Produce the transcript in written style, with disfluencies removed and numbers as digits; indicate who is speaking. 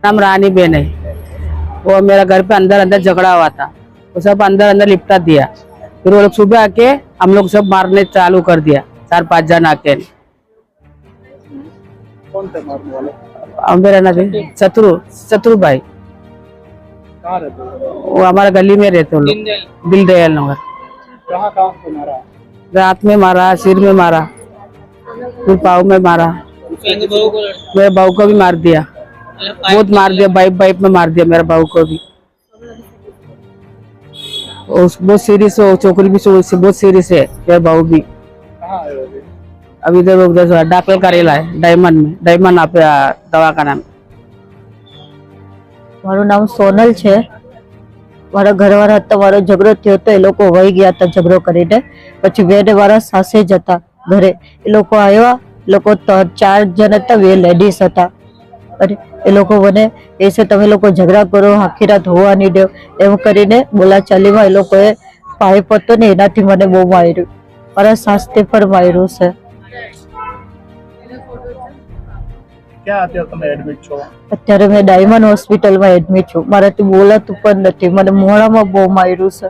Speaker 1: नाम रानी बेन है। वो मेरा घर पे अंदर अंदर झगड़ा हुआ था, वो सब अंदर अंदर लिपटा दिया। फिर वो लोग सुबह आके हम लोग सब मारने चालू कर दिया, 4-5 जन आके।
Speaker 2: कौन थे मारने वाले?
Speaker 1: मेरा नाम शत्रु भाई।
Speaker 2: कहाँ रहते हो?
Speaker 1: वो हमारा गली में रहते लोग, दिल दयाल नगर।
Speaker 2: कहाँ कहाँ पे मारा?
Speaker 1: रात में मारा, सिर में मारा, फिर पाँव में मारा, मेरे बहू को भी मार दिया, बहुत मार दिया, बाइप में मार दिया मेरे बहू को भी। बहुत सीरियस हो, छोकरी भी बहुत सीरियस है, मेरे बहू भी।
Speaker 2: कहाँ है वो?
Speaker 1: अभी इधर दाखिल करेला है डायमंड में, डायमंड आप दवाखाना में।
Speaker 3: મારું નામ સોનલ છે। મારા ઘરવાળા હતા, મારો ઝઘડો થયો તો એ લોકો વહી ગયા હતા ઝઘડો કરીને। પછી બેન મારા સાસે જ હતા ઘરે, એ લોકો આવ્યા, એ લોકો 4 જણ હતા, 2 લેડીઝ હતા। અને એ લોકો મને એ છે તમે લોકો ઝઘડા કરો, આખી રાત હોવા નહીં દો એમ કરીને બોલાચાલીમાં એ લોકોએ પાઇપ હતો ને એનાથી મને બહુ માર્યું। મારા સાસને પણ માર્યું છે।
Speaker 2: ક્યાં અત્યારે તમે એડમિટ છો?
Speaker 3: અત્યારે મેં ડાયમંડ હોસ્પિટલમાં એડમિટ છું। મારાથી બોલાતું પણ નથી, મને મોઢામાં બહુ માર્યું છે।